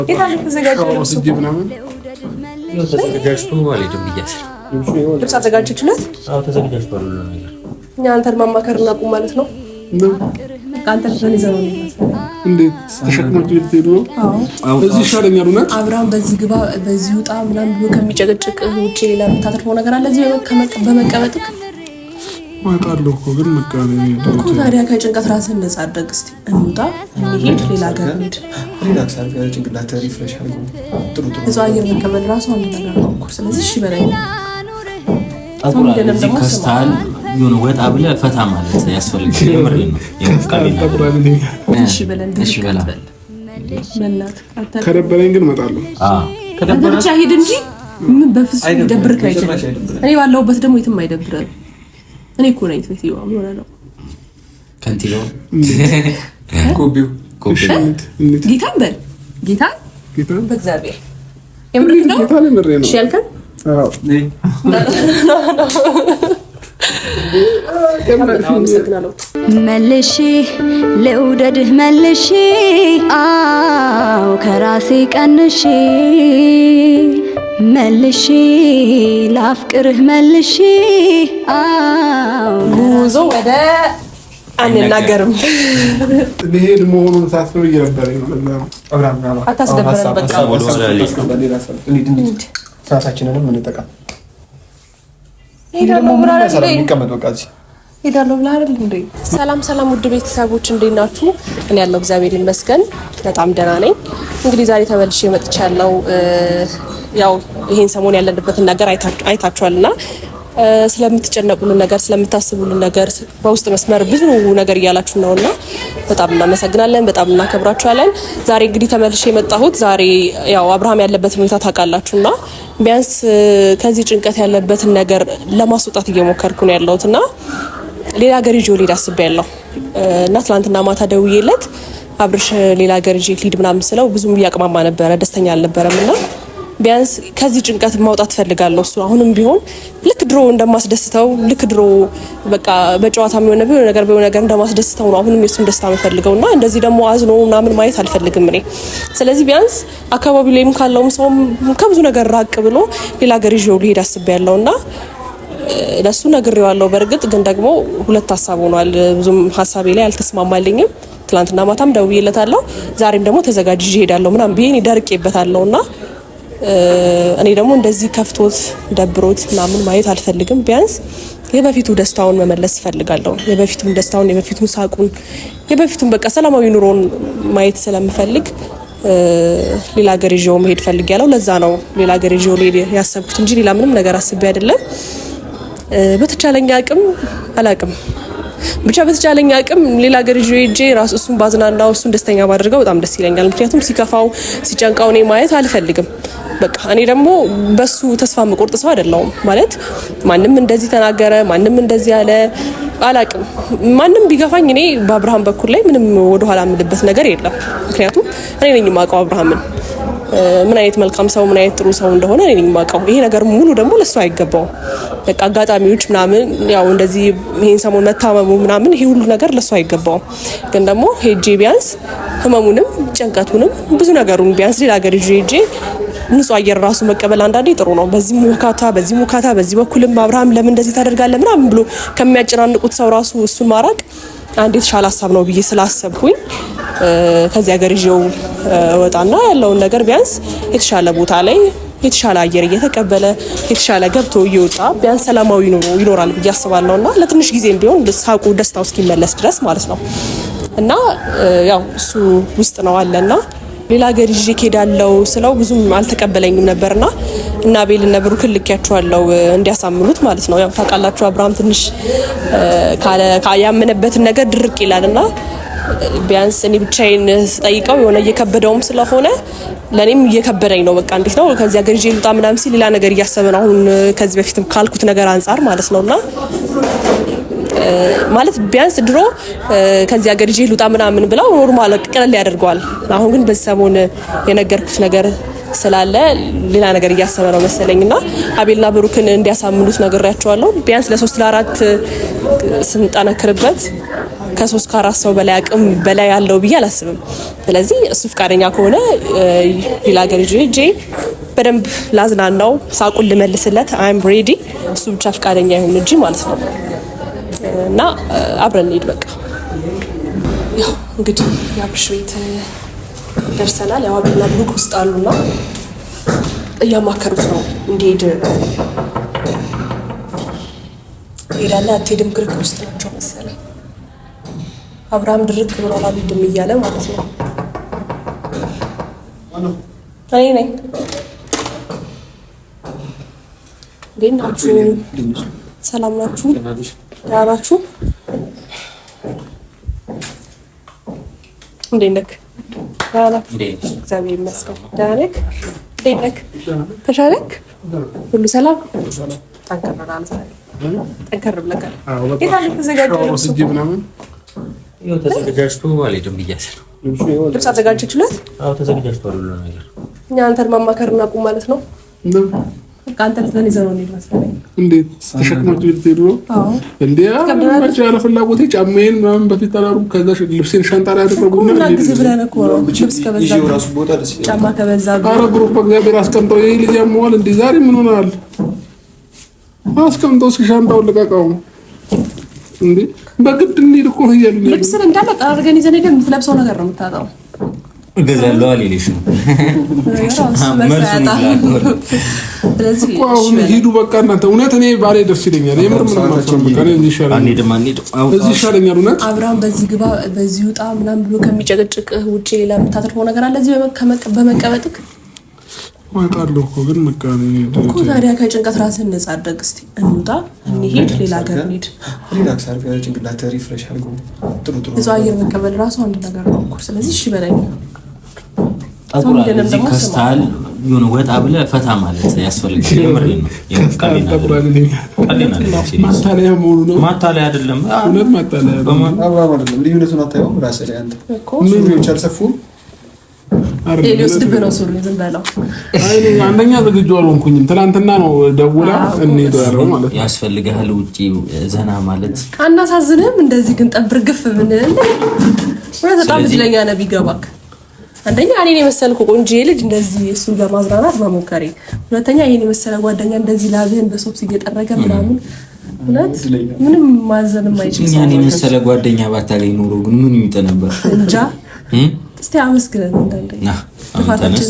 የታለ ተዘጋጀው ልብስ አዘጋጀችለት። እኛ አንተን ማማከርና ቁም ማለት ነው። አንተ ለምን ይዘው ነው እንዴት ተሸክሞት ልትሄዱ ነው? እዚህ ይሻለኛል። እውነት አብርሃም በዚህ ግባ በዚህ ውጣ ምናምን ብሎ ከሚጨቅጭቅ ውጪ ሌላ የምታተርፈው ነገር አለ? እዚህ በመቀበጥክ ማጣለው እኮ ግን መቀበል እኮ ታዲያ ከጭንቀት ራስን ነፃ አድርግ። እስቲ እንውጣ፣ እንሂድ፣ ሌላ ሀገር እንሂድ። ሪላክስ አድርገህ ጭንቅላት ሪፍሬሽ አድርገው። ጥሩ እዛው አየር መቀበል ራሱ አንድ ነገር ነው እኮ። ስለዚህ እሺ በላይ አቁራለሁ ከስታል የሆነ ወጣ ብለህ ፈታ ማለት ያስፈልጋል። የምር ነው እሺ በለን እሺ በለን መናት ከደበረኝ ግን እመጣለሁ። ከደበረ ብቻ ሂድ እንጂ ምን በፍጹም ይደብርክ አይችልም። እኔ ባለሁበት ደግሞ የትም አይደብርም። እኔ እኮ ነኝ ትይው ምን ነው ከንቲባው ኮቢው ጌታን በል ጌታን በእግዚአብሔር የምር ነው ጌታን ምሬ ነው እሺ ያልከን መልሼ ልውደድህ መልሼ አው ከራሴ ቀንሼ መልሼ ላፍቅርህ መልሼ አው ጉዞ ወደ አንናገርም ልሄድ መሆኑን ሳስበው እየነበረኝ ነው። አታስደብረን በቃ ሰዓታችንንም እንጠቀም። ሄዳለሁ ብላ አይደል እንዴ? ሰላም ውድ ቤተሰቦች እንዴት ናችሁ? እኔ ያለው እግዚአብሔር ይመስገን በጣም ደህና ነኝ። እንግዲህ ዛሬ ተመልሼ መጥቻለሁ። ያው ይሄን ሰሞን ያለንበትን ነገር አይታችኋልና ስለምትጨነቁልን ነገር ስለምታስቡልን ነገር በውስጥ መስመር ብዙ ነገር እያላችሁ ነውና በጣም እናመሰግናለን፣ በጣም እናከብራችኋለን። ዛሬ እንግዲህ ተመልሼ የመጣሁት ዛሬ ያው አብርሃም ያለበትን ሁኔታ ታውቃላችሁና ቢያንስ ከዚህ ጭንቀት ያለበትን ነገር ለማስወጣት እየሞከርኩ ነው ያለሁትና ሌላ ሀገር ይዤው ልሄድ አስቤያለሁ እና ትናንትና ማታ ደውዬለት አብርሽ ሌላ ሀገር ይዤ ልሂድ ምናምን ስለው ብዙም እያቅማማ ነበረ፣ ደስተኛ አልነበረምና ቢያንስ ከዚህ ጭንቀት ማውጣት ፈልጋለሁ። እሱ አሁንም ቢሆን ልክ ድሮ እንደማስደስተው ልክ ድሮ በቃ በጨዋታ የሚሆነ ቢሆን ነገር እንደማስደስተው ነው አሁንም የሱን ደስታ የምፈልገውና እንደዚህ ደግሞ አዝኖ ምናምን ማየት አልፈልግም እኔ። ስለዚህ ቢያንስ አካባቢው ላይም ካለውም ሰውም ከብዙ ነገር ራቅ ብሎ ሌላ ሀገር ይዤው ልሄድ አስቤያለሁና ለሱ ነግሬዋለሁ። በእርግጥ ግን ደግሞ ሁለት ሀሳብ ሆኗል። ብዙም ሀሳቤ ላይ አልተስማማልኝም። ትናንትና ማታም ደውዬለታለሁ፣ ዛሬም ደግሞ ተዘጋጅ እሄዳለሁ ምናምን ብዬ ደርቄበታለሁና እኔ ደግሞ እንደዚህ ከፍቶት ደብሮት ምናምን ማየት አልፈልግም። ቢያንስ የበፊቱ ደስታውን መመለስ ፈልጋለሁ። የበፊቱን ደስታውን፣ የበፊቱን ሳቁን፣ የበፊቱን በቃ ሰላማዊ ኑሮን ማየት ስለምፈልግ ሌላ ሀገር ይዤው መሄድ ፈልጊያለሁ። ለዛ ነው ሌላ ሀገር ይዤው ልሄድ ያሰብኩት እንጂ ሌላ ምንም ነገር አስቤ አይደለም። በተቻለኝ አቅም አላቅም ብቻ በተቻለኝ አቅም ሌላ ሀገር ይዤው ሄጄ ራሱ እሱን ባዝናናው እሱን ደስተኛ ባደርገው በጣም ደስ ይለኛል። ምክንያቱም ሲከፋው ሲጨንቃው እኔ ማየት አልፈልግም። በቃ እኔ ደግሞ በሱ ተስፋ መቆርጥ ሰው አይደለሁም። ማለት ማንም እንደዚህ ተናገረ ማንም እንደዚህ ያለ አላቅም። ማንም ቢገፋኝ እኔ በአብርሃም በኩል ላይ ምንም ወደ ኋላ የምልበት ነገር የለም። ምክንያቱም እኔ ነኝ የማውቀው አብርሃምን ምን አይነት መልካም ሰው ምን አይነት ጥሩ ሰው እንደሆነ እኔ ነኝ የማውቀው። ይሄ ነገር ሙሉ ደግሞ ለሱ አይገባውም። በቃ አጋጣሚዎች ምናምን ያው እንደዚህ ይሄን ሰሞን መታመሙ ምናምን ይሄ ሁሉ ነገር ለሱ አይገባውም። ግን ደግሞ ሄጄ ቢያንስ ህመሙንም ጭንቀቱንም ብዙ ነገሩን ቢያንስ ሌላ ሀገር ይዤ ሄጄ ንጹህ አየር ራሱ መቀበል አንዳንዴ ጥሩ ነው። በዚህ ሙካታ በዚህ በኩልም አብርሃም ለምን እንደዚህ ታደርጋለህ ምናምን ብሎ ከሚያጨናንቁት ሰው ራሱ እሱን ማራቅ አንድ የተሻለ ሀሳብ ነው ብዬ ስላሰብኩኝ ከዚህ ሀገር ይዤው ወጣና ያለውን ነገር ቢያንስ የተሻለ ቦታ ላይ የተሻለ አየር እየተቀበለ የተሻለ ገብቶ እየወጣ ቢያንስ ሰላማዊ ኑሮ ይኖራል ብዬ አስባለሁና ለትንሽ ጊዜም ቢሆን ሳቁ ደስታው እስኪመለስ ድረስ ማለት ነው። እና ያው እሱ ውስጥ ነው አለና ሌላ ሀገር ይዤ እሄዳለሁ ስለው ብዙም አልተቀበለኝም ነበርና እና አቤልና ብሩክን ልኬያቸዋለሁ እንዲያሳምኑት ማለት ነው። ያው ታውቃላችሁ አብርሃም ትንሽ ያመነበትን ነገር ድርቅ ይላልና ቢያንስ እኔ ብቻዬን ስጠይቀው የሆነ እየከበደውም ስለሆነ ለኔም እየከበደኝ ነው። በቃ እንዴት ነው ከዚህ ሀገር ይዤ ልውጣ ምናምን ሲል ሌላ ነገር እያሰበ ነው አሁን ከዚህ በፊትም ካልኩት ነገር አንፃር ማለት ነውና ማለት ቢያንስ ድሮ ከዚህ ሀገር ይዤ ልውጣ ምናምን ብለው ኖርማል ቀለል ያደርገዋል። አሁን ግን በሰሞን የነገርኩት ነገር ስላለ ሌላ ነገር እያሰበ ነው መሰለኝና አቤልና ብሩክን እንዲያሳምኑት ነግሬያቸዋለሁ። ቢያንስ ለ3 ለ4 ስንጠነክርበት ከ3 ከ4 ሰው በላይ አቅም በላይ ያለው ብዬ አላስብም። ስለዚህ እሱ ፍቃደኛ ከሆነ ሌላ ሀገር ሄጄ በደንብ ላዝናናው ሳቁን ልመልስለት አይም ሬዲ። እሱ ብቻ ፍቃደኛ ይሁን እንጂ ማለት ነው። እና አብረን እንሂድ በቃ። ያው እንግዲህ የአብርሽ ቤት ደርሰናል። ያው አብርና ብሩክ ውስጥ አሉና እያማከሩት ነው እንዲሄድ። ሄዳለህ አትሄድም ክርክር ውስጥ ናቸው መሰለኝ። አብርሃም ድርቅ ብሎ አልሄድም እያለ ማለት ነው። እኔ ነኝ። እንዴት ናችሁ? ሰላም ናችሁ? ደህና ናችሁ? እንዴት ነህ? ደህና ነህ? እግዚአብሔር ይመስገን። ደህና ነህ? እንዴት ነህ? ተሻለህ? ሁሉ ሰላም? ጠንከርናል ዛሬ። ጠንከር ብለህ የት አለ ተዘጋጅተህ ልብሱ ምናምን? ይኸው ተዘጋጅቶ አልሄድም ብያለሁ። ልብስ አዘጋጀችለት? አዎ ተዘጋጅቷል ሁሉ ነገር። እኛ አንተን ማማከር እናቁም ማለት ነው። አንተ ለተን ይዘው ነው የሚመስለኝ። እንዴት ተሸክሞት ልትሄዱ ነው? አዎ እንዴ አመቻ ያለ ፍላጎቴ ጫማዬን ምናምን በፊት ተላሩ ከዛ ልብሴን ሻንጣ ላይ አደረጉና እንዴ ብለን እኮ ነው ልብስ ከበዛ ጫማ ከበዛ አረ ግሩፕ በእግዚአብሔር አስቀምጠው ይሄ ልጅ ያመዋል እንዴ ዛሬ ምን ሆናል? አስቀምጠው እስኪ ሻንጣውን ልቀቀው እንዴ በግድ እንሂድ እኮ ነው እያሉኝ። ልብስን እንዳለ አድርገን ይዘን ሄደን የምትለብሰው ነገር ነው የምታጣው። እገዛለሁ አልልሽ ነው። ስለዚህ እኮ አሁን ሂዱ በቃ እናንተ። እውነት እኔ ባሌ ደስ ይለኛል። የምር ምን ማለት ነው? በቃ እኔ ይሻላል እዚህ ይሻለኛል። እውነት አብርሃም በዚህ ግባ በዚህ ውጣ ምናምን ብሎ ከሚጨቅጭቅ ውጪ ሌላ የምታተርፈው ነገር አለ እዚህ በመቀበጥክ? ወጣለሁ እኮ ግን መቃኒ እኮ ታዲያ ከጭንቀት ራስን ነፃ አድርግ። እስቲ እንውጣ እንሂድ፣ ሌላ ሀገር እንሂድ። ሪላክስ አድርገህ ጭንቅላት ሪፍሬሽ አድርገው። ጥሩ እዛው አየር መቀበል ራሱ አንድ ነገር ነው እኮ። ስለዚህ እሺ በላይ አቁራ እዚህ ከስታል የሆነ ወጣ ብለህ ፈታ ማለት ያስፈልጋል። የምሬን ነው። ማታለያ መሆኑ ነው። ማታለያ አይደለም እውነት ማታለያ አብራም አይደለም። ልዩነቱን አታየውም? ራስህ ላይ አንተ ምን ይቻልሰፉም ሊወስድብህ ነው ሱሪ ዝም በለው። አይ አንደኛ ዝግጁ አልሆንኩኝም። ትናንትና ነው ደውላ እንሂድ ያለው ማለት ነው። ያስፈልጋል ውጪ ዘና ማለት አናሳዝንም። እንደዚህ ግን ጠብር ግፍ ምን በጣም እድለኛ ነህ ቢገባክ። አንደኛ እኔን የመሰልኩ ቆንጆ ልጅ እንደዚህ እሱ ለማዝናናት መሞከሬ፣ ሁለተኛ ይሄን የመሰለ ጓደኛ እንደዚህ ላብህን በሶፍት እየጠረገ ምናምን እውነት ምንም ማዘንም አይችልም። እኔን የመሰለ ጓደኛ ባታገኝ ኖሮ ግን ምን ይውጥ ነበር እንጃ። እስቲ አመስግነን እንደንደኛ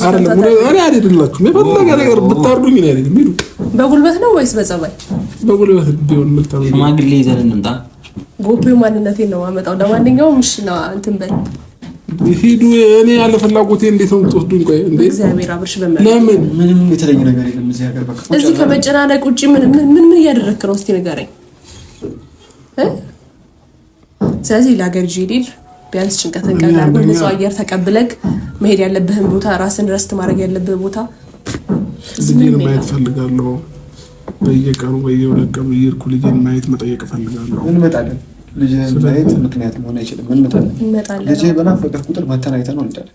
አይደለም እኔ አይደላችሁም የፈለገ ነገር ብታርዱኝ ነው አይደለም። ሂዱ። በጉልበት ነው ወይስ በጸባይ? በጉልበት ቢሆን መልካም ነው። ሽማግሌ ይዘን እንምጣ። ጎቤው ማንነቴን ነው አመጣው። ለማንኛውም እሺ ነው እንትን በል ሂዱ። እኔ ያለ ፍላጎቴ እንዴት ነው የምትወስዱኝ? ቆይ እንዴ እግዚአብሔር አብርሽ በመጣ ለምን ምንም የተለየ ነገር የለም እዚህ ሀገር። በቃ እዚህ ከመጨናነቅ ውጪ ምን እያደረክ ነው? እስቲ ንገረኝ። ስለዚህ ለሀገር ጂዲል ቢያንስ ጭንቀትን ቀላል ንጹህ አየር ተቀብለክ መሄድ ያለብህን ቦታ ራስን ረስት ማድረግ ያለብህ ቦታ ልጄን ማየት ፈልጋለሁ። በየቀኑ በየሁለት ቀኑ እየሄድኩ ልጄን ማየት መጠየቅ ፈልጋለሁ። እንመጣለን። ልጄን ማየት ምክንያት መሆን አይችልም። እንመጣለን። ልጄ በናፈቀህ ቁጥር መተን አይተን ነው እንጣለን።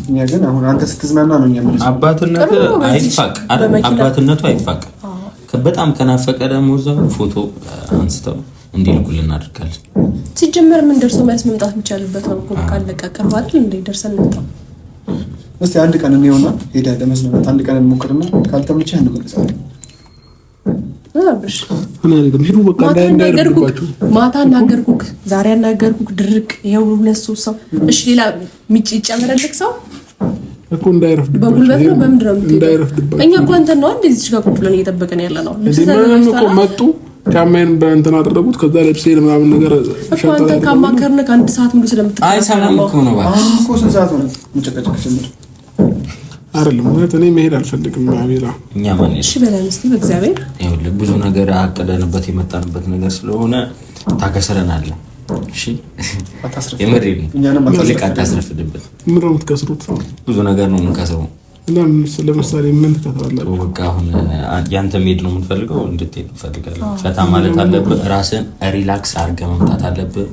እኛ ግን አሁን አንተ ስትዝናና ነው እኛ ምን አባትነቱ አይፋቅ አይደል? አባትነቱ አይፋቅ። በጣም ከናፈቀ ደግሞ እዛው ፎቶ አንስተው እንዲልኩልን እናደርጋለን። ሲጀመር ምን ደርሶ መልስ መምጣት የሚቻልበት ነው እኮ ካለቀ ቅርብ አይደል እንዴ? ደርሰን እንጣ እስቲ አንድ ቀን እንየውና ሄደህ ለመስማት አንድ ቀን እንሞክርና ካልተመቸህ እንመለሳለን። አብርሽ እኔ አይደለም ሂዱ በቃ እንዳይደርጉባችሁ። ማታ እናገርኩክ፣ ዛሬ እናገርኩክ። ድርቅ ይሄው ሁለት ሶስት ሰው እሺ፣ ሌላ ሚጭ ይጨመረልክ ሰው እኮ እንዳይረፍድባችሁ። በጉልበት ነው በምንድን ነው እንዳይረፍድባችሁ። እኛ እኮ አንተ ነው አንዴ እዚህ ጋር ቁጭ ብለን እየጠበቀን ያለ ነው። ለምን እኮ መጡ ጫማዬን በእንትን አደረጉት። ከዛ ልብሴን ምናምን ነገር አንተ ካማከርነ ከአንድ ሰዓት ሙሉ ስለምትቀር አይሰማም እኮ ነው ባክ። እኮ ስንት ሰዓት ሆነ መጨቀጨቅ ጀምር አይደለም ማለት እኔ መሄድ አልፈልግም። አቤላ እኛ ማን እሺ በለን እስቲ በእግዚአብሔር ይኸውልህ ብዙ ነገር አቀደንበት የመጣንበት ነገር ስለሆነ ታከሰረናል። እሺ የምሬ ነው። እኛንም አታስረፍድበት። ምን ነው የምትከስሩት? ብዙ ነገር ነው የምንከስረው። ለምሳሌ ምን ትከስራለህ? በቃ አሁን ያንተ መሄድ ነው የምንፈልገው፣ እንድትሄድ እንፈልጋለን። ፈታ ማለት አለብህ። ራስን ሪላክስ አድርገህ መምጣት አለብህ።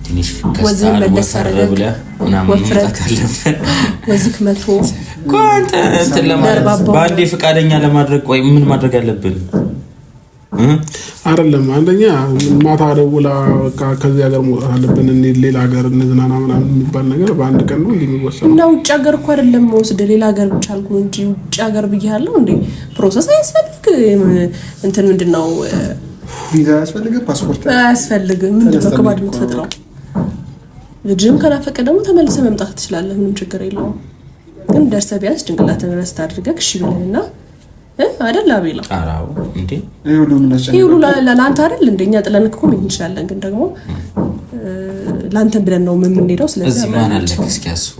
ትንሽ ከስታል ወፈር ብለህ ምናምን መምጣት አለብህ። ወዝክ መቶ ኳንተ እንትን ለማለት በአንዴ ፈቃደኛ ለማድረግ ቆይ ምን ማድረግ አለብን? አይደለም አንደኛ ማታ ደውላ በቃ ከዚህ ሀገር መውጣት አለብን እንዴ ሌላ ሀገር እንዝናና ምናምን የሚባል ነገር በአንድ ቀን ነው እንደሚወሰነው እና ውጭ ሀገር እኮ አይደለም ወስደ ሌላ ሀገር ብቻ አልኩ እንጂ ውጭ ሀገር ብያለሁ እንዴ ፕሮሰስ አያስፈልግ እንትን ምንድነው ቪዛ ያስፈልግ ፓስፖርት አያስፈልግ ምንድነው ከባድ የምትፈጥረው ልጅም ከናፈቀ ደግሞ ተመልሰህ መምጣት ትችላለህ ምንም ችግር የለውም ግን ደርሰህ ቢያንስ ጭንቅላትን ረስት አድርገህ እሺ ብለህና አይደል አቤላ አራው እንዴ ይሁሉ ለላንተ አይደል እንደኛ ጥለንክ እኮ ምን እንችላለን ግን ደግሞ ላንተ ብለን ነው ምን እንሄደው ስለዚህ እዚህ ማን አለ እስኪ አስቡ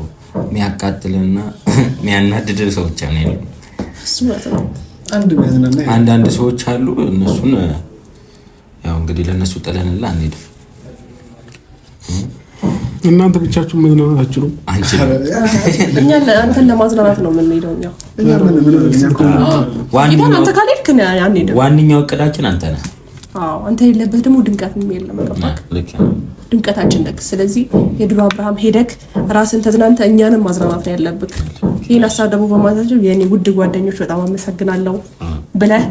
የሚያቃጥልና የሚያናድድ ሰዎች አሉ እሱ ማለት ነው አንዳንድ ሰዎች አሉ እነሱን ያው እንግዲህ ለነሱ ጥለንላ አንሄድ እናንተ ብቻችሁን መዝናናት አትችሉም እኛ አንተን ለማዝናናት ነው የምንሄደው ዋንኛው እቅዳችን አንተ ነህ አንተ የሌለበት ደግሞ ድምቀት የለም ድምቀታችን ነክ ስለዚህ የድሮ አብርሃም ሄደክ ራስን ተዝናንተ እኛንም ማዝናናት ነው ያለብክ ይሄን ሀሳብ ደግሞ በማታቸው የኔ ውድ ጓደኞች በጣም አመሰግናለሁ ብለህ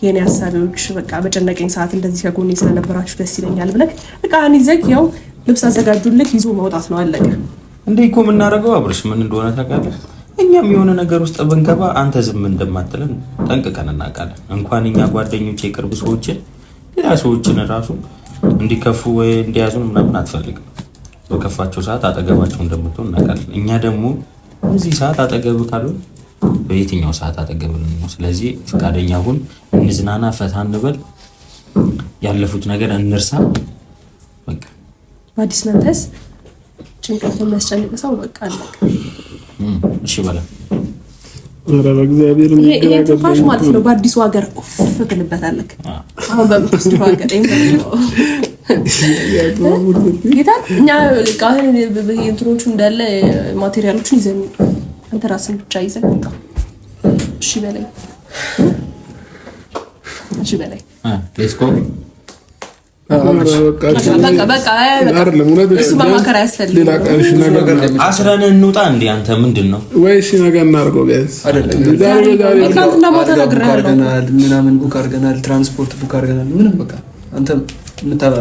የኔ ሀሳቦች በቃ በጨነቀኝ ሰዓት እንደዚህ ከጎኔ ስለነበራችሁ ደስ ይለኛል ብለህ በቃ አንይዘክ ያው ልብስ አዘጋጁልክ ይዞ መውጣት ነው አለቀ እንዴ እኮ ምን እናደርገው አብርሽ ምን እንደሆነ ታውቃለህ እኛም የሆነ ነገር ውስጥ ብንገባ አንተ ዝም እንደማትለን ጠንቅቀን እናውቃለን እንኳን እኛ ጓደኞቼ የቅርብ ሰዎችን ሌላ ሰዎችን ራሱ እንዲከፉ ወይ እንዲያዙን ምናምን አትፈልግም በከፋቸው ሰዓት አጠገባቸው እንደምትሆን እናውቃለን እኛ ደግሞ እዚህ ሰዓት አጠገብ ካሉ በየትኛው ሰዓት አጠገብ ነው ስለዚህ ፍቃደኛ ሁን እንዝናና ፈታ እንበል ያለፉት ነገር እንርሳ በቃ በአዲስ መንፈስ ጭንቀት የሚያስጨንቅ ሰው በቃ አለቀ እሺ በላ ኧረ በእግዚአብሔር ይሄ ትንፋሽ ማለት ነው በአዲሱ ሀገር ፍትልበታለክ አሁን በምትወስደው ሀገር ጌታ እኛ ቃል እንትኖቹ እንዳለ ማቴሪያሎችን ይዘን አንተ ራስን ብቻ ይዘን እሺ በላይ ሌትስ ጎ አስረን እንውጣ እንዴ አንተ ምንድነው ወይስ ነገር እናርገው ቢያንስ ምናምን ቡክ አድርገናል ትራንስፖርት ቡክ አድርገናል ምንም በቃ አንተ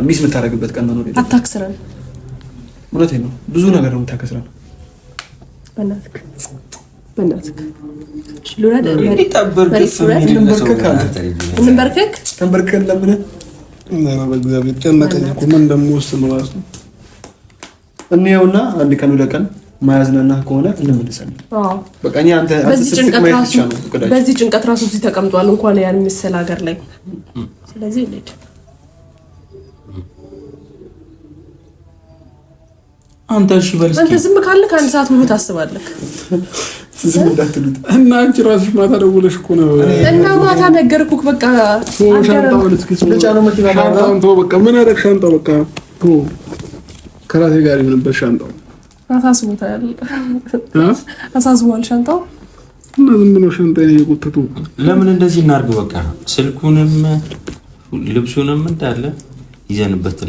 ሚስ የምታደርግበት ቀን መኖር የለም አታክስረን እውነቴን ነው ብዙ ነገር ነው የምታከስረን በእናትህ ሉላ ተንበርከክ ለምን እና በእግዚአብሔር ጨነቀኝ እኮ ምን እንደምወስን ነው ራሱ እኔውና አንድ ቀን ሁለት ቀን ማያዝናና ከሆነ እንመለሳለን በቃ እኔ አንተ በዚህ ጭንቀት ራሱ እዚህ ተቀምጧል እንኳን ያን መሰል ሀገር ላይ ስለዚህ ልጅ አንተ እሺ በልስኪ አንተ ዝም ካልክ አንድ ሰዓት ሙሉ ታስባለህ ዝም እንዳትሉት እና አንቺ ራስሽ ማታ ደውለሽ እኮ ነው እና ማታ ነገርኩክ በቃ ሻንጣው ልትስኪ ለጫነው መኪና ሻንጣው በቃ ምን አደረክ ሻንጣው በቃ ከራሴ ጋር የሆነበት ሻንጣው አሳስቧል ሻንጣው እና ዝም ብሎ ሻንጣዬን እየጎተቱ ለምን እንደዚህ እናርግ በቃ ስልኩንም ልብሱንም እንዳለ ይዘንበት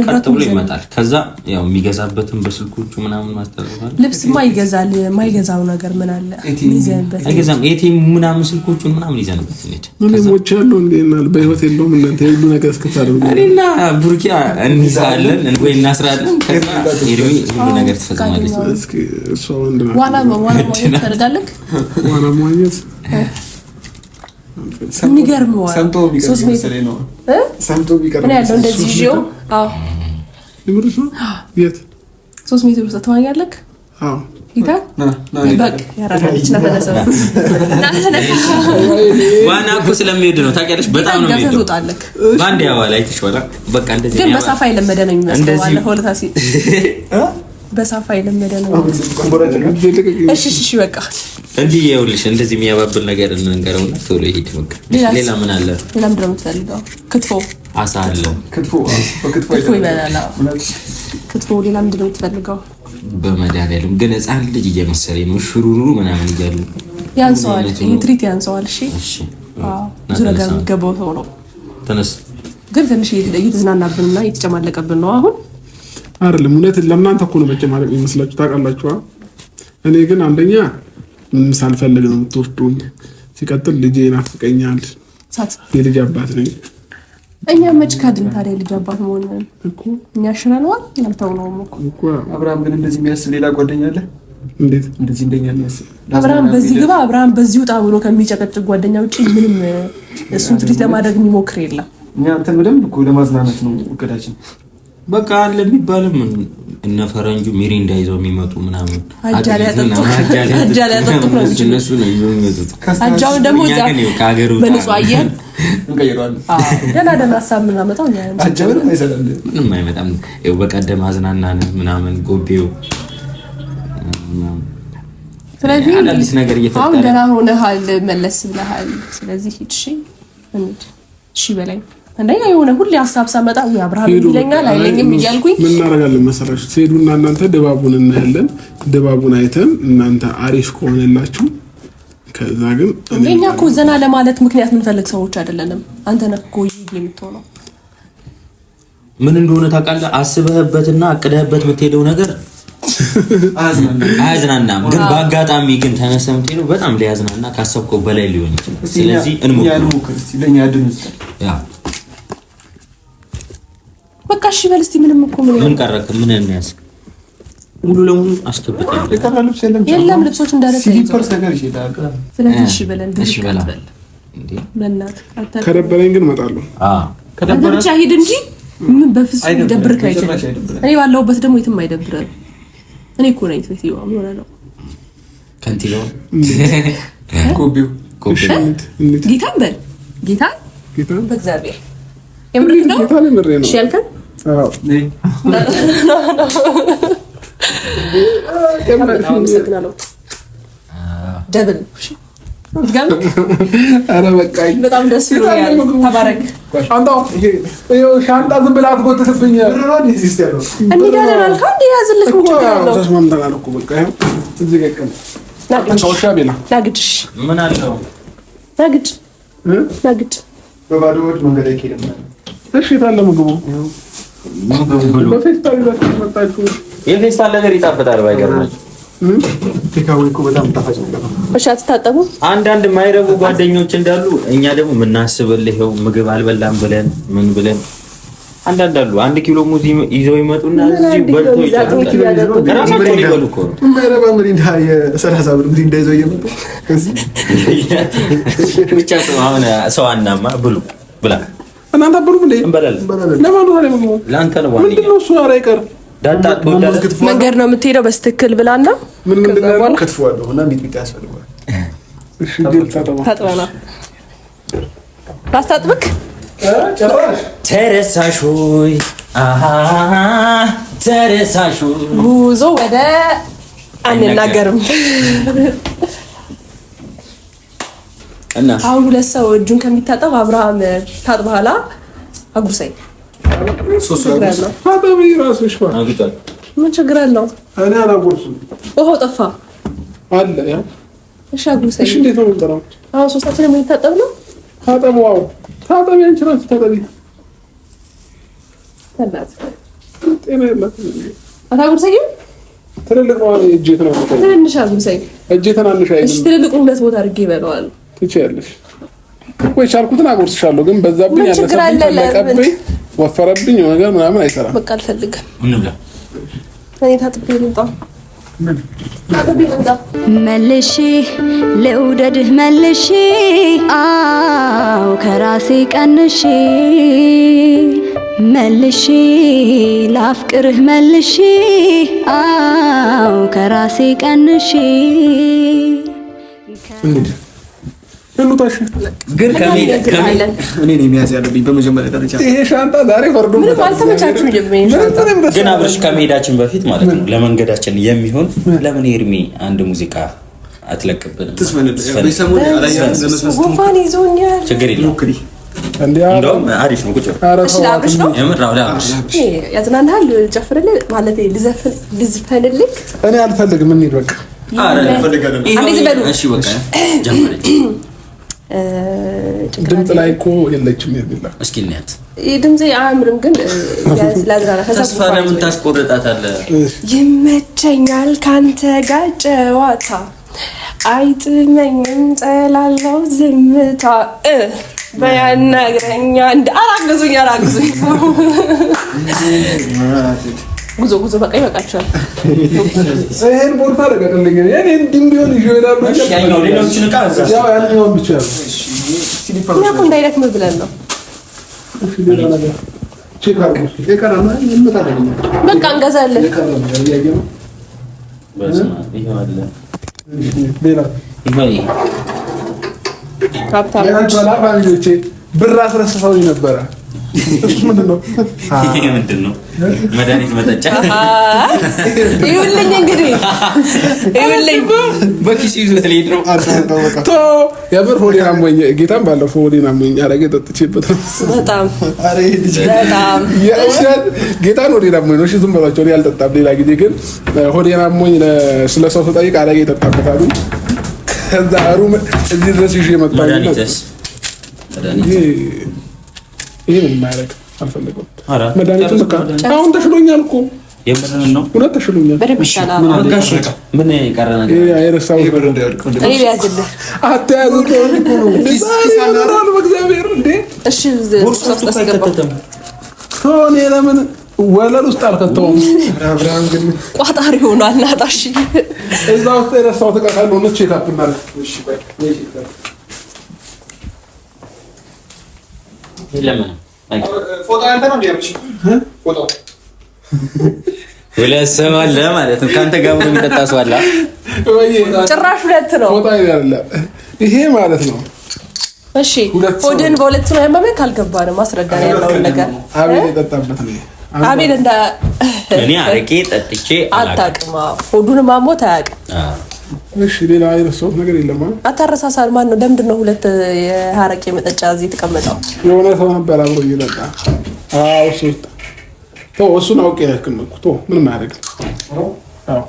ቀጥ ብሎ ይመጣል ከዛ ያው የሚገዛበትን በስልኮቹ ምናምን ማስተላለፋል ልብስማ ይገዛል ማይገዛው ነገር ምን አለ ይዘንበት አይገዛም ኤቲኤም ምናምን ስልኮቹን ምናምን ይዘንበት እንዴ ምን ሞቻለሁ እንዴናል በህይወት የለውም እናንተ ሁሉ ነገር እስከታደርጉ እኔና ቡርኪያ እንይዛለን ወይ እናስራለን ከዛ ሄዶይ ሁሉ ነገር ተፈጽማለች እስኪ እሷ ወንድና ዋና ታደርጋለህ ዋና ማግኘት የሚገርመው ሰምቶ ቢቀር እኔ ያለው እንደዚህ ጂኦ ይምርሱ የት 3 ሜትር ውስጥ ተዋኛለህ ይታ በቃ ያራዳች ነፈለሰ ዋና እኮ ስለሚሄድ ነው ታውቂያለሽ በጣም ነው የሚሄደው ባንድ ያው ላይ ተሽወላ በቃ እንደዚህ ግን በሳፋ የለመደ ነው የሚመስለው አለ ሆለታሲ በሳፋ የለመደ ነው እሺ በቃ እንዲህ ይኸውልሽ እንደዚህ የሚያባብል ነገር እንንገረውና ቶሎ ይሄድ በቃ ሌላ ምን አለ ሌላ ምንድን ነው የምትፈልገው ክትፎ አሳ አለ ክትፎ ይበላል ክትፎ ሌላ ምንድን ነው የምትፈልገው በመድኃኒዓለም ግን ህፃን ልጅ እየመሰለኝ ነው ሹሩሩ ምናምን እያሉ ያንሰዋል ይሄ ትሪት ያንሰዋል እሺ ብዙ ነገር የሚገባው ሰው ነው ተነስ ግን ትንሽ እየተዝናናብንና እየተጨማለቀብን ነው አሁን አይደለም እውነት ለእናንተ እኮ ነው መጨማለቅ የሚመስላችሁ ታውቃላችሁ እኔ ግን አንደኛ ምንም ሳልፈልግ ነው የምትወስዱኝ ሲቀጥል ልጄ ናፍቀኛል የልጅ አባት ነኝ እኛ መች ካድን ታዲያ ልጅ አባት መሆን እኮ እኛ ሽረነዋል አልተውነውም እኮ። አብርሃም ግን እንደዚህ የሚያስብ ሌላ ጓደኛ አለ? እንዴት እንደዚህ እንደኛ የሚያስብ አብርሃም በዚህ ግባ አብርሃም በዚህ ውጣ ብሎ ከሚጨቀጭቅ ጓደኛ ውጪ ምንም እሱን ትሪት ለማድረግ የሚሞክር የለም። እኛ አንተን በደንብ እኮ ለማዝናናት ነው እቅዳችን። በቃ አለ የሚባልም እነ ፈረንጁ ሚሪንዳ ይዘው የሚመጡ ምናምን አጃሌ ያጠጡ ነው እነሱ ነው ይዘው የሚመጡት። አጃውን ደግሞ እዛ በንጹህ አየር እንቀይረዋለን። ደህና ሀሳብ የምናመጣው እኛ አጃውን አይሰራም ምንም አይመጣም። ይኸው በቀደም አዝናናን ምናምን ጎቤው። ስለዚህ አዲስ ነገር እየፈጠረ አሁን ደህና ሆነሃል መለስ ብለሃል። ስለዚህ ሂድ እሺ በላይ እንደኛ የሆነ ሁሌ ሀሳብ ሳመጣ ወይ አብርሃም ይለኛል አይለኝም እያልኩኝ ምን እናደርጋለን መሰላችሁ? ትሄዱና እናንተ ድባቡን እናያለን። ድባቡን አይተን እናንተ አሪፍ ከሆነላችሁ ከዛ ግን እኛ እኮ ዘና ለማለት ምክንያት የምንፈልግ ሰዎች አይደለንም። አንተ ነህ እኮ የምትሆነው ምን እንደሆነ ታውቃለህ። አስበህበትና አቅደህበት የምትሄደው ነገር አያዝናናም። ግን በአጋጣሚ ግን ተነስተህ የምትሄደው በጣም ሊያዝናና ካሰብከው በላይ ሊሆን ይችላል። ስለዚህ እንሞክር እስቲ ለኛ ድንስ በቃ እሺ በል እስቲ። ምንም እኮ ምን ቀረክ? ምን እንያዝ? ሙሉ ለሙሉ አስከብተን የለም ልብሶች እንዳለ ስሊፐርስ ነገር ይችላል። ስለዚህ እሺ በለን እሺ በላ እንዴ ለናት ከደበረኝ ግን እመጣለሁ። ከደበረ ብቻ ሂድ እንጂ ምን በፍጹም ይደብርክ አይችልም። እኔ ባለሁበት ደግሞ የትም አይደብረም። እኔ እኮ ነኝ ሴትዮዋ ምን ሆነ ነው ከንቲባው ኮቢው ጌታን በል ጌታን በእግዚአብሔር የምርክ ነው እሺ ያልከን አዎ ደብል ኧረ በቃኝ። በጣም ደስ ይላል። ተባረክ። ሻንጣ ዝም ብላ አትጎትትብኝ። እንሄዳለን አልከው እንደ ያዝልህ ምን ችግር አለው? ተስማምተናል እኮ በቃ ይኸው እዚህ ጋር ቀን ቻውሻ ቤላ ላግጭሽ ምን አለው ላግጭ በባዶ ወድ መንገድ አይኬድም። እሺ ታለ ምግቡ በፌስታል ይዛችሁ መጣችሁ። የፌስታል ነገር ይጣፍጣል ባይገርማችሁ። ቴካዌ እኮ በጣም ጣፋጭ ነው። እሺ አትታጠቡ። አንዳንድ ማይረቡ ጓደኞች እንዳሉ እኛ ደግሞ የምናስብልህ ይኸው ምግብ አልበላም ብለን ምን ብለን አንዳንድ አሉ 1 ኪሎ ሙዝ ይዘው ይመጡና እዚህ በልቶ ይጫወታሉ። ራሳቸው ሊበሉ እኮ ነው። የማይረባ ምሪንዳ የ30 ብር ምሪንዳ ይዘው እየመጡ ብቻ ሰው አናማ ብሉ ብላ እናንተ ብሩ እንዴ እንበላለን። ለማን ነው ደግሞ ላንተ ነው ዋንኛ ምንድነው እሱ? ኧረ አይቀር ዳጣ መንገድ ነው የምትሄደው በስትክክል ብላና ምንድነው ከትፈዋለሁ እና ሚጥሚጣ ያስፈልጋል። እሺ ገልጻ ታጥበና ታስታጥብክ ጭራሽ ተረሳሽ ሆይ አሃ ተረሳሽ ጉዞ ወደ አንናገርም። እና አሁን ሁለት ሰው እጁን ከሚታጠብ አብርሃም ታጥበኋላ አጉርሰኝ። ታጠቢ ራስሽ ባ ምን ችግር አለው? እኔ አላጎርስም። ውሃው ጠፋ አለ ያ እሺ አጉርሰኝ። እሺ እንዴት ነው የምንጠራው? አሁን ሶስታችንም የምንታጠብ ነው። ታጠቡ። አዎ ታጠቢ። አንቺ ራስሽ ታጠቢ። ተናት ጤና የላትም። አታጉርሰኝ። ትልልቅ ነው እጄት ነው የምትጠይቀው። ትንንሽ አጉርሰኝ። እጄ ትናንሽ አይደለም። እሺ ትልልቁን ሁለት ቦታ አድርጌ ይበላዋል። ትችያለሽ እኮ የቻልኩትን አጎርስሻለሁ። ግን በዛብኝ ያለሰብኝ ተለቀብኝ ወፈረብኝ ነገር ምናምን አይሰራም። በቃ አልፈልግም። እንብላ። እኔ ታጥቤ ልምጣ። ታጥቤ ልምጣ። መልሼ ልውደድህ መልሼ አው ከራሴ ቀንሼ መልሼ ላፍቅርህ መልሼ አው ከራሴ ቀንሼ እንዴ እንውጣሽ። ግን ከሜዳ እኔ ነኝ የሚያዝ ያለብኝ በመጀመሪያ ደረጃ። ይሄ ሻንጣ ዛሬ ፈርዶ ምንም አልተመቻችሁኝም። ይሄ ሻንጣ ግን አብረሽ ከመሄዳችን በፊት ማለት ነው ለመንገዳችን የሚሆን ለምን ኤርሚ አንድ ሙዚቃ አትለቅብንም? ጉንፋን ይዞኛል። ችግር የለውም እንደውም አሪፍ ነው። ቁጭ እሺ ላብሽ ነው የምር አውላ አብሽ ያዝናናል። ጨፍርልህ ማለት ልዝፈንልህ። እኔ አልፈልግም። እንሂድ በቃ። አረ ፈልጋለሁ። እሺ በቃ ጀምረኝ። ድምፅ ላይ እኮ የለችም የሚላ እስኪ እናያት። ድምጼ አያምርም ግን ስላዝናና ተስፋ ለምን ታስቆርጣታለህ? ይመቸኛል ካንተ ጋር ጨዋታ አይጥመኝም ጠላለው ዝምታ በያናግረኛ እንደ አራግዙኝ ጉዞ በቃ ይበቃችኋል። ይሄን ቦርሳ አደረገልኝ እኔ እንዲም ቢሆን ይዤ እሄዳለሁ። ያኛው ሌሎችን ዕቃ ያው ያኛውን ብቻ እኛ እኮ እንዳይደክም ብለን ነው። ሌላ ነገር ቼክ አድርጉ። የቀረና እንመጣለን። በቃ እንገዛለን። ሌላ ሀብታም ፋሚሊዎቼ ብር አስረስተውኝ ነበረ። እሱ ምንድን ነው? ይሄ ምንድን ነው? መድኃኒት መጠጫ ይኸውልኝ እንግዲህ በኪሱ ይዞት ሊሄድ ነው። የምር ሆዴን አሞኝ ጌታም ባለፈው ሆዴን አሞኝ አረቄ ጠጥቼበት ነው። በጣም የእውነት ጌታን ሆዴን አሞኝ ነው። እሺ ዝም በሏቸው፣ እኔ አልጠጣም። ሌላ ጊዜ ግን ሆዴን አሞኝ ስለ ሰው ስጠይቅ አረቄ ጠጣበት አሉኝ። ከዛ ሩም እዚህ ድረስ ይዤ መጣሁ። ይሄ ምን ማድረግ አልፈለገም። መድኃኒቱን በቃ አሁን ተሽሎኛል እኮ የምርን ነው። እውነት ተሽሎኛል። በደንብ ይሻላል። ምን የቀረ ነገር የረሳሁት ብር እንዳያልቅ እኔ ሊያዝልህ አትያዙት እኮ ነው በእግዚአብሔር እንዴ። እሺ ቦርሳ ውስጥ አስገባው። እኔ ለምን ወለል ውስጥ አልከተውም? አብርሃም ግን ቋጣሪ ሆኗል። ናታሽ እዛ ውስጥ የረሳሁት ዕቃ ካለ ነው ቼክ አፕ እናድርግ። እሺ በቃ ለምን ፎቶ አንተ ነው እንዴ? ፎቶ ሁለት ሰው አለ ማለት ነው። ካንተ ጋር ነው የሚጠጣ ሰው አለ። ጭራሽ ሁለት ነው። ፎቶ አይደለም ይሄ ማለት ነው። እሺ ሆድን በሁለት ነው ያመመህ? ካልገባንም ማስረዳት ያለውን ነገር አቤል የጠጣበት ነው። አቤል እንደ እኔ አረቄ ጠጥቼ አታውቅም። ሆዱን ማሞት አያውቅም። እሺ ሌላ የረሳሁት ነገር የለም። አታረሳሳል። ማን ነው ለምንድን ነው ሁለት የአረቄ መጠጫ እዚህ የተቀመጠው? የሆነ ሰው ነበር አብሮ እየጠጣ። አዎ እሱን አውቄ ያልከመኩት ምንም አያደርግም። አዎ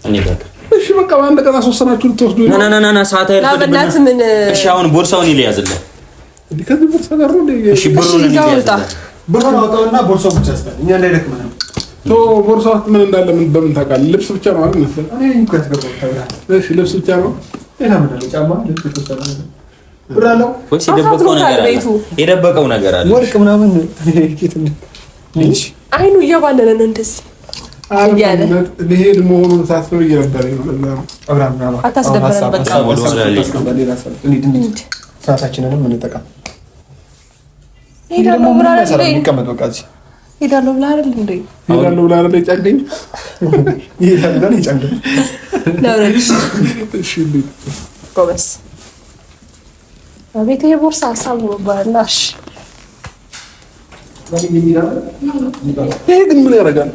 እኔ በቃ እሺ በቃ በአንድ ቀን አስወሰናችሁ ልትወስዱ ነው? ና ሰዓት አይደለም። ምን እሺ አሁን ቦርሳውን ይያዝልህ። እንዴ ከዚህ ቦርሳ ጋር ነው እንዴ? እሺ ብሩን ይያዝልህ። ብሩን አውጣውና ቦርሳው ብቻ አስጣል። እኛ እንዳይደክም ነው። ቦርሳ ውስጥ ምን እንዳለ በምን ታውቃለህ? ልብስ ብቻ ነው አይደል መሰለኝ። እኔ እንኳን ያስገባው ታውቃለህ። እሺ ልብስ ብቻ ነው። ሌላ ምን አለ? ጫማ፣ ልብስ ብቻ ነው። ብር አለው ወይስ የደበቀው ነገር አለ? ወርቅ ምናምን እንጂ አይኑ እያባለለ ነው እንደዚህ አያለ ለሄድ መሆኑን ሳስበው እየነበረኝ ነው። አብርሃም አታስደበረን። በቃ ሰዓታችንንም እንጠቀም። ሄዳለሁ ብላ አይደል? ይቀመጥ በቃ እዚህ ሄዳለሁ ብላ አይደል? እንዴ ሄዳለሁ ብላ አይደል? ጫንገኝ ይሄዳል ነው ይጫንገኝ ለወረሽ እሺ ጎበስ አቤት ይሄ ቦርሳ ሀሳብ ነው ባላሽ። ይሄ ግን ምን ያደርጋል?